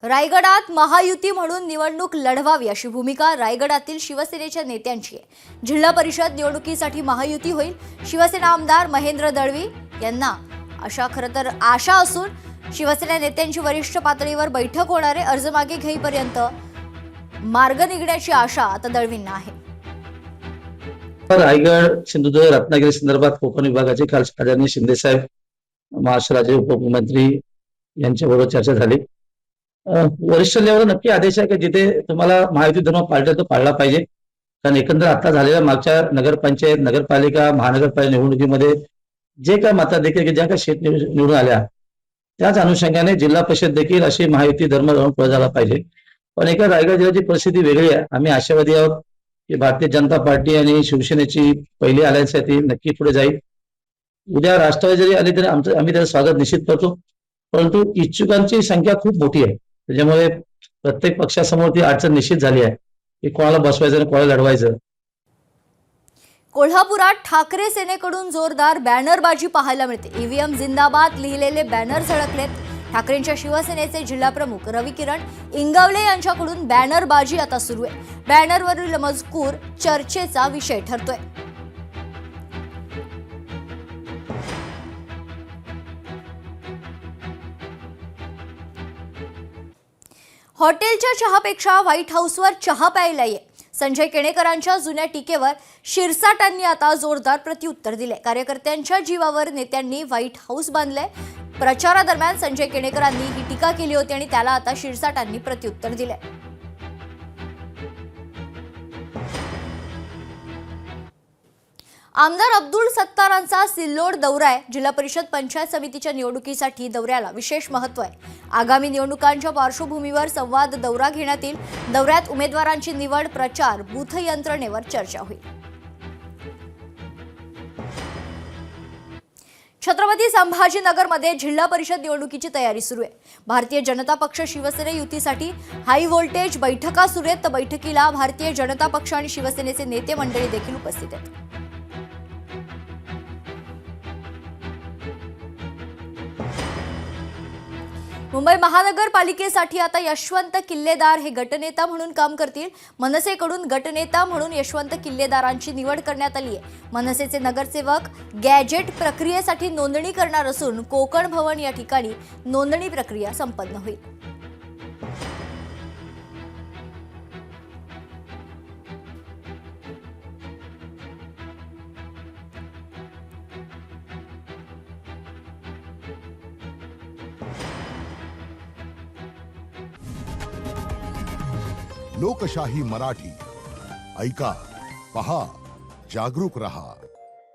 रायगडात महायुती म्हणून निवडणूक लढवावी अशी भूमिका रायगडातील शिवसेनेच्या नेत्यांची आहे। जिल्हा परिषद निवडणुकीसाठी महायुती होईल। शिवसेना आमदार महेंद्र दळवी यांना आशा असून शिवसेना नेत्यांची वरिष्ठ पातळीवर बैठक होणार आहे। अर्ज मागे घेईपर्यंत मार्ग निघण्याची आशा आता दळवींना आहे। रायगड सिंधुदुर्ग रत्नागिरी संदर्भात कोकण विभागाचे काल आदरणीय शिंदे साहेब महाराष्ट्र राज्य उपमुख्यमंत्री यांच्याबरोबर चर्चा झाली। वरिष्ठ लेवल नक्की आदेश आहे की जिथे तुम्हाला महायुती धर्म पाळला तो पाळला पाहिजे, कारण एकंदर आता झालेल्या मागच्या नगरपंचायत नगरपालिका महानगरपालिका निवडणुकीमध्ये जे काय मताधिकारी ज्या काही शेत निवडून आल्या त्याच अनुषंगाने जिल्हा परिषद देखील अशी महायुती धर्म धरून पुढे झाला पाहिजे। पण एका रायगड जिल्ह्याची परिस्थिती वेगळी आहे। आम्ही आशावादी आहोत की भारतीय जनता पार्टी आणि शिवसेनेची पहिली अलायन्स आहे ती नक्की पुढे जाईल। उद्या राष्ट्रवादी जरी आली तरी आम्ही त्याचं स्वागत निश्चित करतो, परंतु इच्छुकांची संख्या खूप मोठी आहे, त्याच्यामुळे प्रत्येक पक्षासमोर ती अडचण निश्चित झाली आहे की कोणाला बसवायचं आणि कोणाला लढवायचं। कोल्हापुरात ठाकरे सेनेकडून जोरदार बॅनरबाजी पाहायला मिळते। ईव्हीएम जिंदाबाद लिहिलेले बॅनर झळकलेत। ठाकरेंच्या शिवसेनेचे जिल्हा प्रमुख रविकिरण इंगवले यांच्याकडून बॅनरबाजी आता सुरू आहे। बॅनरवरील मजकूर चर्चेचा विषय ठरतोय। हॉटेलच्या चहापेक्षा व्हाईट हाऊसवर चहा प्यायला ये, संजय केणेकरांच्या जुन्या टीकेवर शिरसाटांनी आता जोरदार प्रत्युत्तर दिले। कार्यकर्त्यांच्या जीवावर नेत्यांनी व्हाईट हाऊस बांधले। प्रचारादरम्यान संजय केणेकरांनी ही टीका केली होती आणि त्याला आता शिरसाटांनी प्रत्युत्तर दिले। आमदार अब्दुल सत्तारांचा सिल्लोड दौरा आहे। जिल्हा परिषद पंचायत समितीच्या निवडणुकीसाठी दौऱ्याला विशेष महत्त्व आहे। आगामी निवडणुकांच्या पार्श्वभूमीवर संवाद दौरा घेण्यात येईल। दौऱ्यात उमेदवारांची निवड, प्रचार, बूथ यंत्रणेवर चर्चा होईल। छत्रपती संभाजीनगरमध्ये जिल्हा परिषद निवडणुकीची तयारी सुरू आहे। भारतीय जनता पक्ष शिवसेना युतीसाठी हाय व्होल्टेज बैठका सुरू आहेत। तर बैठकीला भारतीय जनता पक्ष आणि शिवसेनेचे नेते मंडळी देखील उपस्थित आहेत। मुंबई महानगरपालिकेसाठी आता यशवंत किल्लेदार हे गटनेता म्हणून काम करतील। मनसेकडून गटनेता म्हणून यशवंत किल्लेदारांची निवड करण्यात आली आहे। मनसेचे नगरसेवक गॅजेट प्रक्रियेसाठी नोंदणी करणार असून कोकण भवन या ठिकाणी नोंदणी प्रक्रिया संपन्न होईल। लोकशाही मराठी ऐका, पहा, जागरूक रहा।